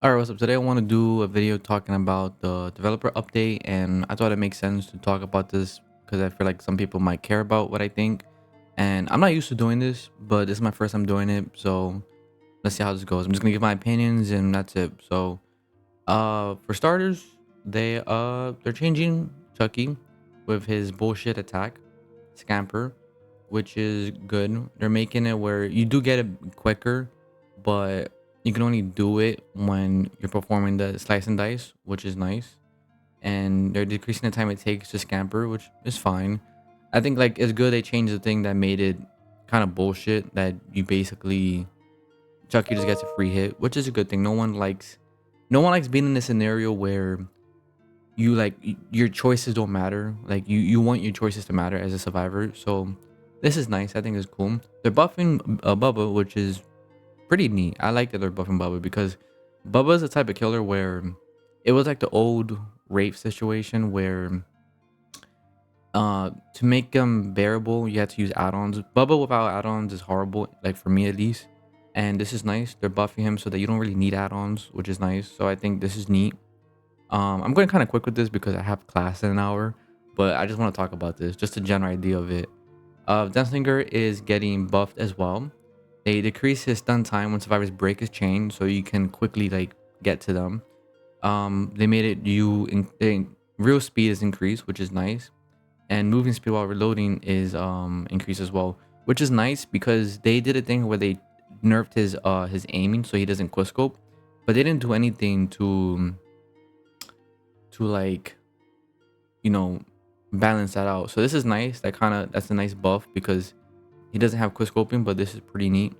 All right, what's up? Today I want to do a video talking about the developer update, and I thought it makes sense to talk about this because I feel like some people might care about what I think. And I'm not used to doing this, but this is my first time doing it, so let's see how this goes. I'm just gonna give my opinions, and that's it. So, for starters, they're changing Chucky with his bullshit attack, Scamper, which is good. They're making it where you do get it quicker, but you can only do it when you're performing the slice and dice, which is nice. And they're decreasing the time it takes to scamper, which is fine. I think like it's good they changed the thing that made it kind of bullshit that you basically Chucky just gets a free hit, which is a good thing. No one likes being in a scenario where you like your choices don't matter. Like you want your choices to matter as a survivor. So this is nice. I think it's cool. They're buffing Bubba, which is pretty neat. I like that they're buffing Bubba because Bubba's the type of killer where it was like the old rape situation where to make them bearable you had to use add-ons. Bubba without add-ons is horrible, like for me at least. And this is nice. They're buffing him so that you don't really need add-ons, which is nice. So I think this is neat. I'm going kind of quick with this because I have class in an hour, but I just want to talk about this, just a general idea of it. Dunslinger is getting buffed as well. They decrease his stun time when survivors break his chain, so you can quickly like get to them. They made it real speed is increased, which is nice, and moving speed while reloading is increased as well, which is nice because they did a thing where they nerfed his aiming so he doesn't quickscope, but they didn't do anything to like you know balance that out. So this is nice. That's a nice buff because he doesn't have quick scoping, but this is pretty neat.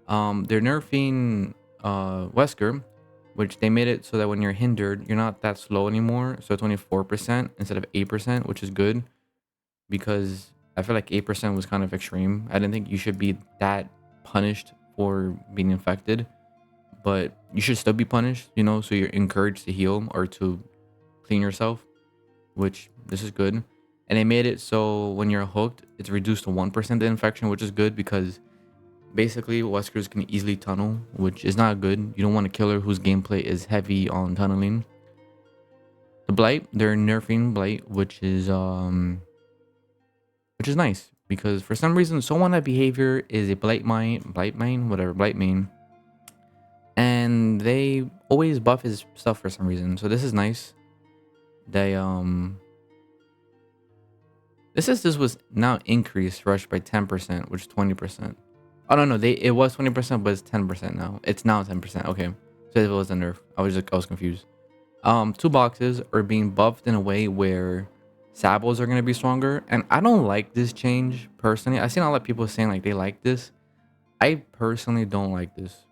They're nerfing Wesker, which they made it so that when you're hindered, you're not that slow anymore. So it's only 4% instead of 8%, which is good because I feel like 8% was kind of extreme. I didn't think you should be that punished for being infected, but you should still be punished, so you're encouraged to heal or to clean yourself, which this is good. And they made it so when you're hooked, it's reduced to 1% the infection, which is good because basically Weskers can easily tunnel, which is not good. You don't want a killer whose gameplay is heavy on tunneling. The Blight, they're nerfing Blight, which is nice because for some reason someone that behavior is a Blight main, and they always buff his stuff for some reason. So this is nice. They this was now increased rush by 10%, which is 20%. Oh no, it was 20%, but it's 10% now. It's now 10%. Okay. So it was a nerf. I was confused. Two boxes are being buffed in a way where sabots are gonna be stronger. And I don't like this change personally. I've seen a lot of people saying like they like this. I personally don't like this.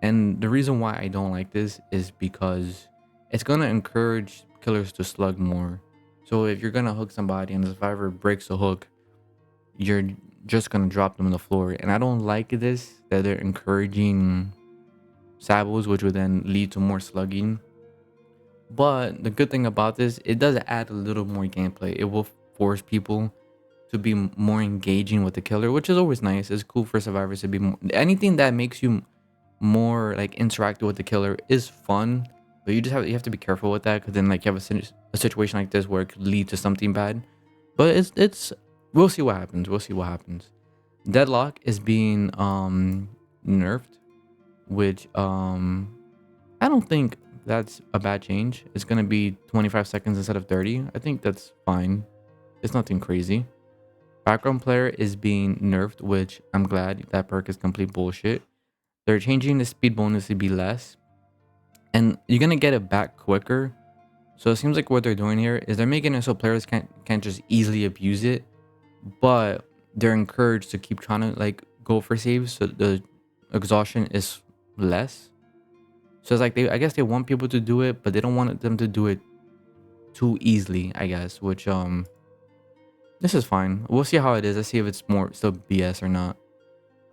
And the reason why I don't like this is because it's gonna encourage killers to slug more. So if you're gonna hook somebody and the survivor breaks the hook, you're just gonna drop them on the floor. And I don't like this that they're encouraging sabots, which would then lead to more slugging. But the good thing about this, it does add a little more gameplay. It will force people to be more engaging with the killer, which is always nice. It's cool for survivors to be more, anything that makes you more like interactive with the killer is fun, but you have to be careful with that because then like you have a situation like this where it could lead to something bad. But it's we'll see what happens. We'll see what happens. Deadlock is being nerfed, which I don't think that's a bad change. It's gonna be 25 seconds instead of 30. I think that's fine. It's nothing crazy. Background player is being nerfed, which I'm glad. That perk is complete bullshit. They're changing the speed bonus to be less, and you're gonna get it back quicker. So it seems like what they're doing here is they're making it so players can't just easily abuse it, but they're encouraged to keep trying to like go for saves, so the exhaustion is less. So it's like I guess they want people to do it, but they don't want them to do it too easily, I guess. Which this is fine. We'll see how it is. Let's see if it's more still BS or not.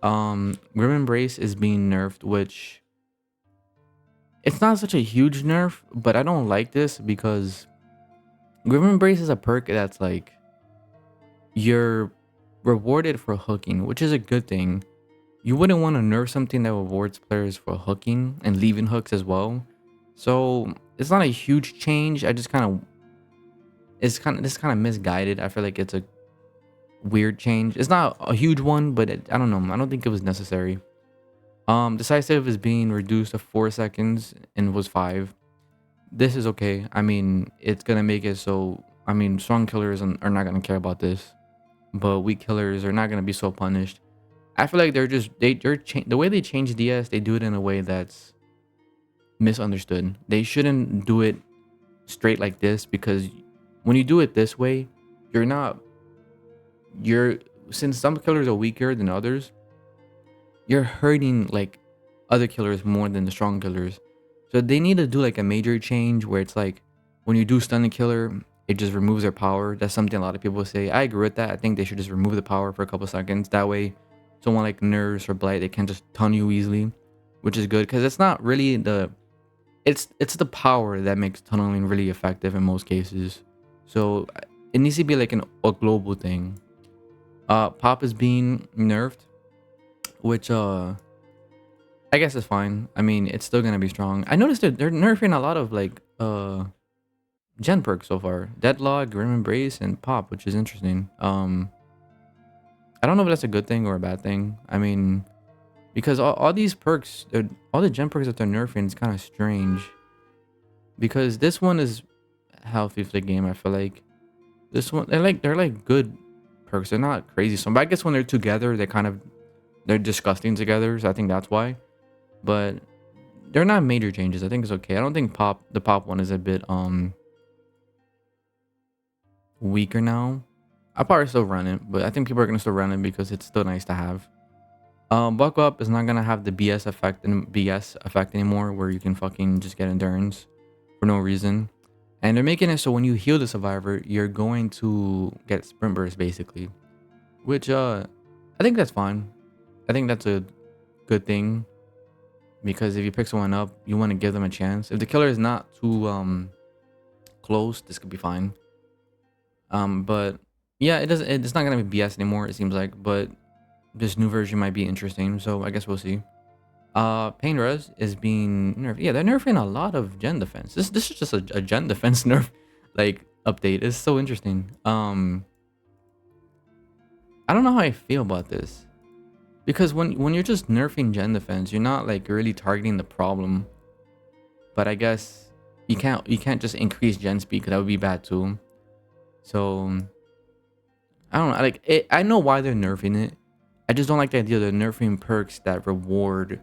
Grim Embrace is being nerfed, which it's not such a huge nerf, but I don't like this because Grim Embrace is a perk that's like you're rewarded for hooking, which is a good thing. You wouldn't want to nerf something that rewards players for hooking and leaving hooks as well. So it's not a huge change. I just kind of this kind of misguided. I feel like it's a weird change. It's not a huge one, but I don't know. I don't think it was necessary. Decisive is being reduced to 4 seconds and was 5. This is okay. I mean, it's gonna make it so. I mean, strong killers are not gonna care about this, but weak killers are not gonna be so punished. I feel like the way they change DS, they do it in a way that's misunderstood. They shouldn't do it straight like this, because when you do it this way, you're not you're since some killers are weaker than others, you're hurting like other killers more than the strong killers. So they need to do like a major change where it's like when you do stun a killer, it just removes their power. That's something a lot of people say. I agree with that. I think they should just remove the power for a couple seconds. That way, someone like Nerfs or Blight, they can't just stun you easily, which is good because it's not really it's the power that makes tunneling really effective in most cases. So it needs to be like a global thing. Pop is being nerfed, which I guess is fine. I mean, it's still gonna be strong. I noticed that they're nerfing a lot of like gen perks so far. Deadlock, Grim Embrace, and Pop, which is interesting. I don't know if that's a good thing or a bad thing. I mean, because all these perks, all the gen perks that they're nerfing is kind of strange. Because this one is healthy for the game, I feel like. This one, they're like good perks. They're not crazy. So, but I guess when they're together, they're disgusting together. So I think that's why. But they're not major changes. I think it's okay. I don't think the pop one is a bit weaker now. I'll probably still run it, but I think people are gonna still run it because it's still nice to have. Buck up is not gonna have the BS effect anymore, where you can fucking just get endurance for no reason. And they're making it so when you heal the survivor, you're going to get sprint burst basically, which I think that's fine. I think that's a good thing, because if you pick someone up, you want to give them a chance. If the killer is not too close, this could be fine. But yeah, it's not gonna be BS anymore, it seems like, but this new version might be interesting, so I guess we'll see. Pain res is being nerfed. Yeah, they're nerfing a lot of gen defense. This is just a gen defense nerf like update. It's so interesting. I don't know how I feel about this, because when you're just nerfing gen defense, you're not like really targeting the problem. But I guess you can't just increase gen speed, because that would be bad too. So I don't know. Like I know why they're nerfing it. I just don't like the idea of they're nerfing perks that reward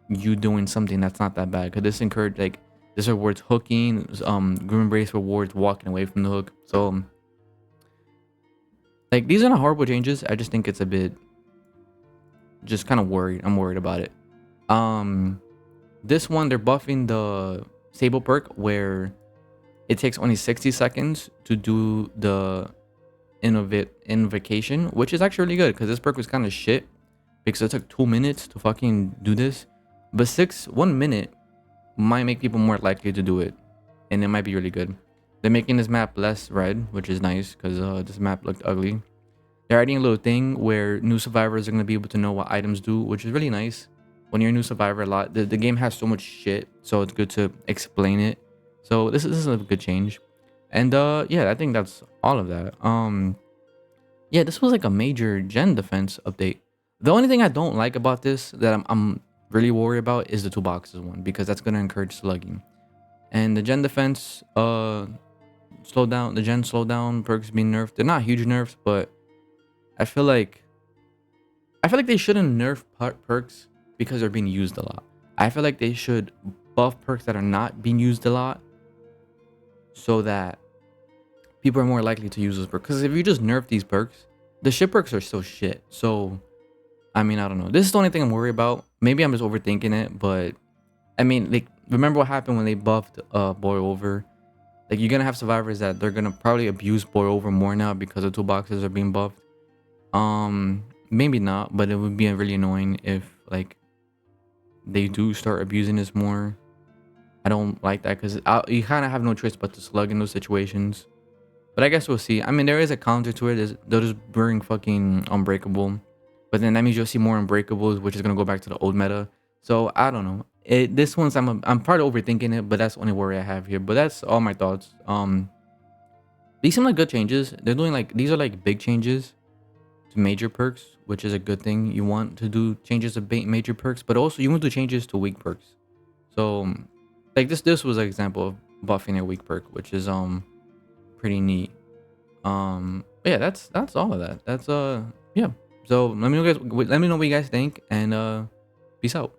you doing something that's not that bad. Because this rewards hooking. Grim Embrace rewards walking away from the hook. So like these are not horrible changes. I just think it's a bit just kind of worried. I'm worried about it. This one, they're buffing the Sable perk where it takes only 60 seconds to do the invocation, which is actually really good, because this perk was kind of shit because it took 2 minutes to fucking do this. But 1 minute might make people more likely to do it, and it might be really good. They're making this map less red, which is nice, because this map looked ugly. They're adding a little thing where new survivors are going to be able to know what items do, which is really nice. When you're a new survivor, the game has so much shit, so it's good to explain it. So this is a good change. And yeah, I think that's all of that. Yeah, this was like a major gen defense update. The only thing I don't like about this, that I'm really worried about, is the 2 boxes one, because that's gonna encourage slugging. And the gen defense the gen slowdown perks being nerfed. They're not huge nerfs, but I feel like they shouldn't nerf perks because they're being used a lot. I feel like they should buff perks that are not being used a lot, so that people are more likely to use those perks. Because if you just nerf these perks, the shit perks are still shit. So I mean, I don't know. This is the only thing I'm worried about. Maybe I'm just overthinking it, but I mean, like, remember what happened when they buffed Boil Over? Like, you're gonna have survivors that they're gonna probably abuse Boil Over more now because the 2 boxes are being buffed. Maybe not, but it would be really annoying if like they do start abusing this more. I don't like that, because you kind of have no choice but to slug in those situations. But I guess we'll see. I mean, there is a counter to it. They'll just bring fucking Unbreakable. But then that means you'll see more Unbreakables, which is going to go back to the old meta. So I don't know. this one's I'm probably overthinking it, but that's the only worry I have here. But that's all my thoughts. These seem like good changes. They're doing like these are like big changes to major perks, which is a good thing. You want to do changes to major perks, but also you want to do changes to weak perks. So like this was an example of buffing a weak perk, which is pretty neat. But yeah, that's all of that. That's yeah. So let me know what you guys think, and peace out.